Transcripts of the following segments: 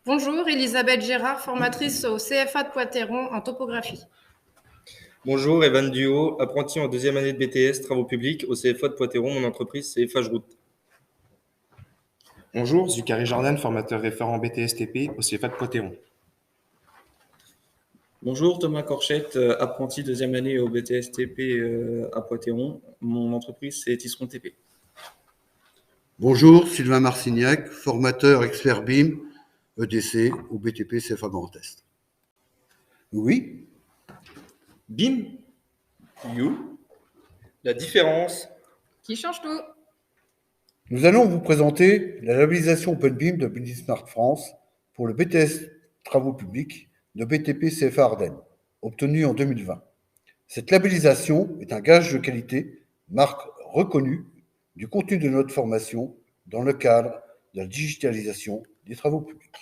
Bonjour, Elisabeth Gérard, formatrice au CFA de Poitéron en topographie. Bonjour, Evan Duo, apprenti en deuxième année de BTS, travaux publics au CFA de Poitéron, mon entreprise CFA Route. Bonjour, Zucari Jordan, formateur référent BTS-TP au CFA de Poitéron. Bonjour, Thomas Corchette, apprenti deuxième année au BTS TP à Poitéron. Mon entreprise, c'est Tisseron TP. Bonjour, Sylvain Marcignac, formateur expert BIM, EDC au BTP CFA Grand Est. Oui, BIM, You, la différence. Qui change tout? nous allons vous présenter la labellisation OpenBIM de Building Smart France pour le BTS Travaux publics de BTP CFA Ardennes, obtenu en 2020. Cette labellisation est un gage de qualité, marque reconnue du contenu de notre formation dans le cadre de la digitalisation des travaux publics.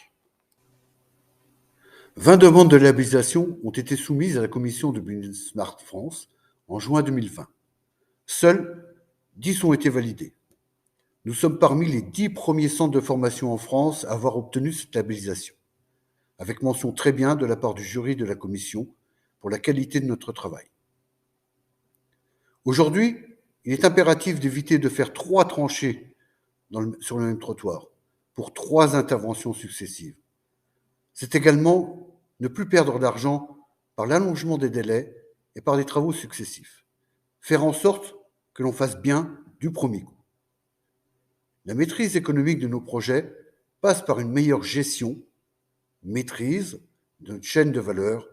20 demandes de labellisation ont été soumises à la commission de Building Smart France en juin 2020. Seules 10 ont été validées. Nous sommes parmi les 10 premiers centres de formation en France à avoir obtenu cette labellisation, avec mention très bien de la part du jury de la commission pour la qualité de notre travail. Aujourd'hui, il est impératif d'éviter de faire 3 tranchées sur le même trottoir pour 3 interventions successives. C'est également ne plus perdre d'argent par l'allongement des délais et par des travaux successifs. Faire en sorte que l'on fasse bien du premier coup. La maîtrise économique de nos projets passe par une meilleure gestion, maîtrise de notre chaîne de valeur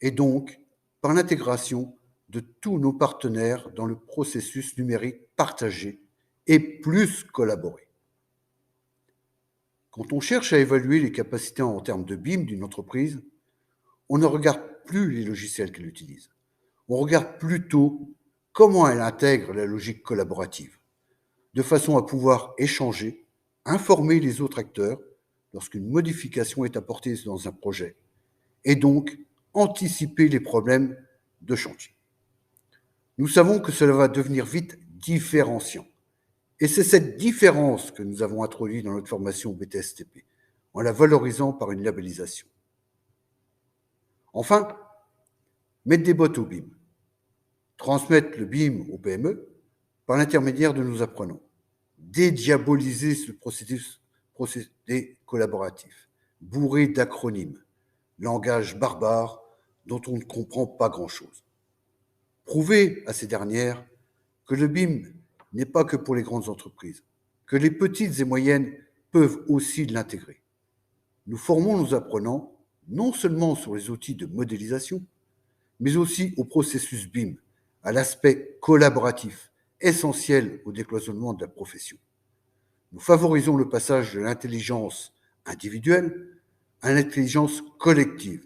et donc par l'intégration de tous nos partenaires dans le processus numérique partagé et plus collaboré. Quand on cherche à évaluer les capacités en termes de BIM d'une entreprise, on ne regarde plus les logiciels qu'elle utilise. On regarde plutôt comment elle intègre la logique collaborative, de façon à pouvoir échanger, informer les autres acteurs lorsqu'une modification est apportée dans un projet, et donc anticiper les problèmes de chantier. Nous savons que cela va devenir vite différenciant. Et c'est cette différence que nous avons introduite dans notre formation BTS-TP, en la valorisant par une labellisation. Enfin, mettre des bottes au BIM. Transmettre le BIM au PME par l'intermédiaire de nos apprenants. Dédiaboliser ce procédé collaboratif, bourré d'acronymes, langage barbare dont on ne comprend pas grand-chose. Prouver à ces dernières que le BIM n'est pas que pour les grandes entreprises, que les petites et moyennes peuvent aussi l'intégrer. Nous formons nos apprenants non seulement sur les outils de modélisation, mais aussi au processus BIM, à l'aspect collaboratif, essentiel au décloisonnement de la profession. Nous favorisons le passage de l'intelligence individuelle à l'intelligence collective.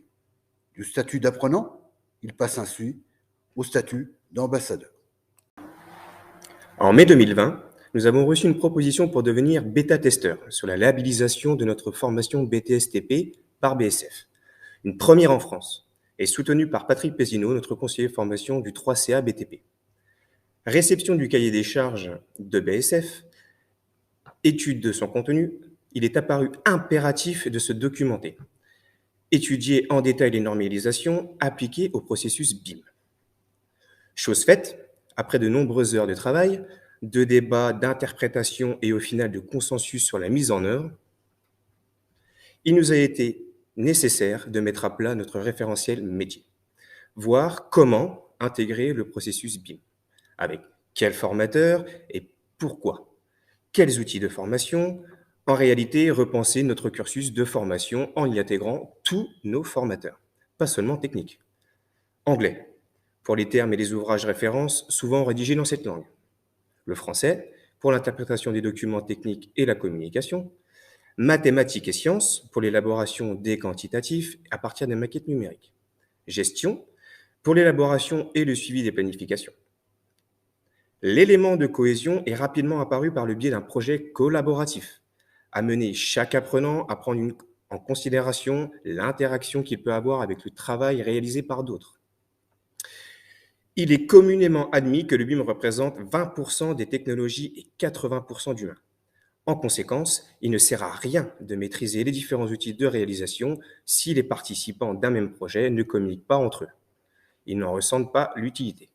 Du statut d'apprenant, il passe ainsi au statut d'ambassadeur. En mai 2020, nous avons reçu une proposition pour devenir bêta-testeur sur la labellisation de notre formation BTS-TP par BSF. Une première en France, et soutenue par Patrick Pézineau, notre conseiller formation du 3CA BTP. Réception du cahier des charges de BSF, étude de son contenu, il est apparu impératif de se documenter. Étudier en détail les normalisations appliquées au processus BIM. Chose faite, après de nombreuses heures de travail, de débats, d'interprétation et au final de consensus sur la mise en œuvre, il nous a été nécessaire de mettre à plat notre référentiel métier, voir comment intégrer le processus BIM, avec quel formateur et pourquoi, quels outils de formation, en réalité repenser notre cursus de formation en y intégrant tous nos formateurs, pas seulement techniques. Anglais, pour les termes et les ouvrages références souvent rédigés dans cette langue. Le français, pour l'interprétation des documents techniques et la communication. Mathématiques et sciences, pour l'élaboration des quantitatifs à partir des maquettes numériques. Gestion, pour l'élaboration et le suivi des planifications. L'élément de cohésion est rapidement apparu par le biais d'un projet collaboratif, amener chaque apprenant à prendre en considération l'interaction qu'il peut avoir avec le travail réalisé par d'autres. Il est communément admis que le BIM représente 20% des technologies et 80% d'humains. En conséquence, il ne sert à rien de maîtriser les différents outils de réalisation si les participants d'un même projet ne communiquent pas entre eux. Ils n'en ressentent pas l'utilité.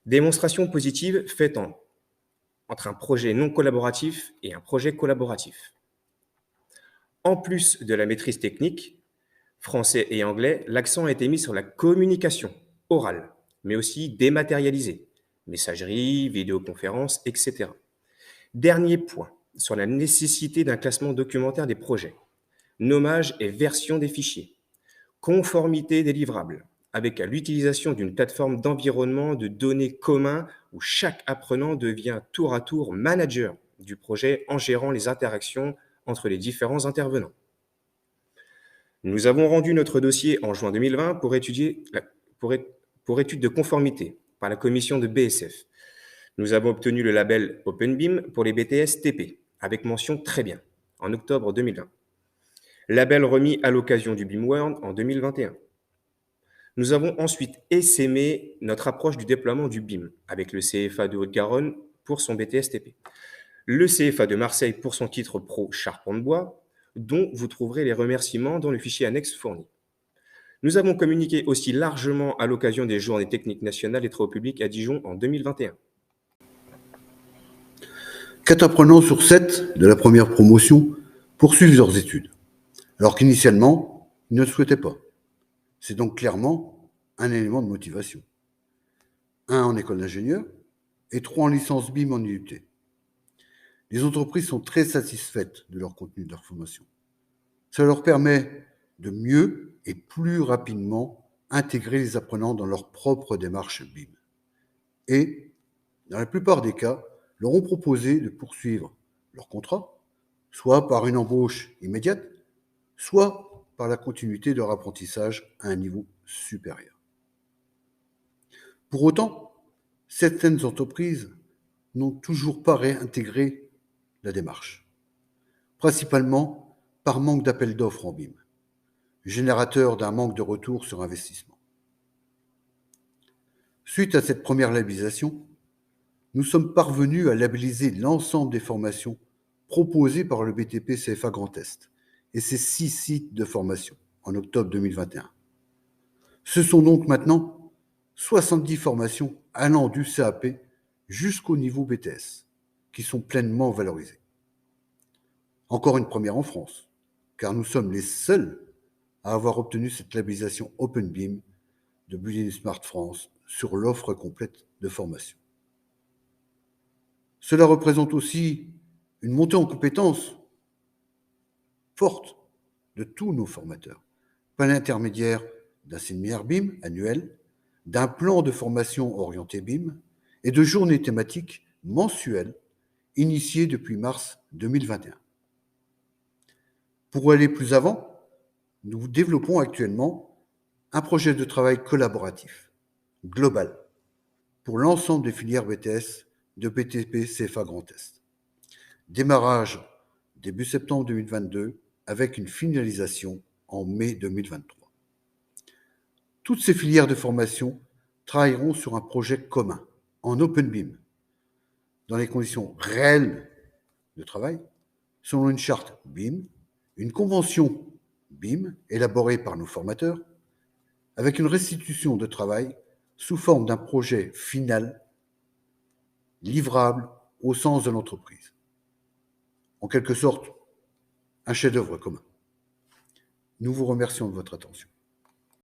Démonstration positive faite entre un projet non collaboratif et un projet collaboratif. En plus de la maîtrise technique, français et anglais, l'accent a été mis sur la communication orale, mais aussi dématérialisée, messagerie, vidéoconférence, etc. Dernier point, sur la nécessité d'un classement documentaire des projets, nommage et version des fichiers, conformité des livrables, avec l'utilisation d'une plateforme d'environnement de données commun où chaque apprenant devient tour à tour manager du projet en gérant les interactions entre les différents intervenants. Nous avons rendu notre dossier en juin 2020 pour étude de conformité par la commission de BSF. Nous avons obtenu le label OpenBIM pour les BTS TP, avec mention très bien, en octobre 2020. Label remis à l'occasion du BIM World en 2021. Nous avons ensuite essaimé notre approche du déploiement du BIM avec le CFA de Haute-Garonne pour son BTS TP, le CFA de Marseille pour son titre pro charpente bois, dont vous trouverez les remerciements dans le fichier annexe fourni. Nous avons communiqué aussi largement à l'occasion des Journées techniques nationales des travaux publics à Dijon en 2021. 4 apprenants sur 7 de la première promotion poursuivent leurs études, alors qu'initialement, ils ne le souhaitaient pas. C'est donc clairement un élément de motivation. 1 en école d'ingénieur et 3 en licence BIM en IUT. Les entreprises sont très satisfaites de leur contenu de leur formation. Ça leur permet de mieux et plus rapidement intégrer les apprenants dans leur propre démarche BIM. Et, dans la plupart des cas, leur ont proposé de poursuivre leur contrat, soit par une embauche immédiate, soit par la continuité de leur apprentissage à un niveau supérieur. Pour autant, certaines entreprises n'ont toujours pas réintégré la démarche, principalement par manque d'appel d'offres en BIM, générateur d'un manque de retour sur investissement. Suite à cette première labellisation, nous sommes parvenus à labelliser l'ensemble des formations proposées par le BTP CFA Grand Est et ses 6 sites de formation en octobre 2021. Ce sont donc maintenant 70 formations allant du CAP jusqu'au niveau BTS qui sont pleinement valorisées. Encore une première en France, car nous sommes les seuls à avoir obtenu cette labellisation OpenBIM de Building Smart France sur l'offre complète de formation. Cela représente aussi une montée en compétences forte de tous nos formateurs, par l'intermédiaire d'un séminaire BIM annuel, d'un plan de formation orienté BIM et de journées thématiques mensuelles initiées depuis mars 2021. Pour aller plus avant, nous développons actuellement un projet de travail collaboratif, global, pour l'ensemble des filières BTS de BTP CFA Grand Est. Démarrage début septembre 2022 avec une finalisation en mai 2023. Toutes ces filières de formation travailleront sur un projet commun en OpenBIM dans les conditions réelles de travail, selon une charte BIM, une convention BIM élaborée par nos formateurs, avec une restitution de travail sous forme d'un projet final livrable au sens de l'entreprise. En quelque sorte, un chef-d'œuvre commun. Nous vous remercions de votre attention.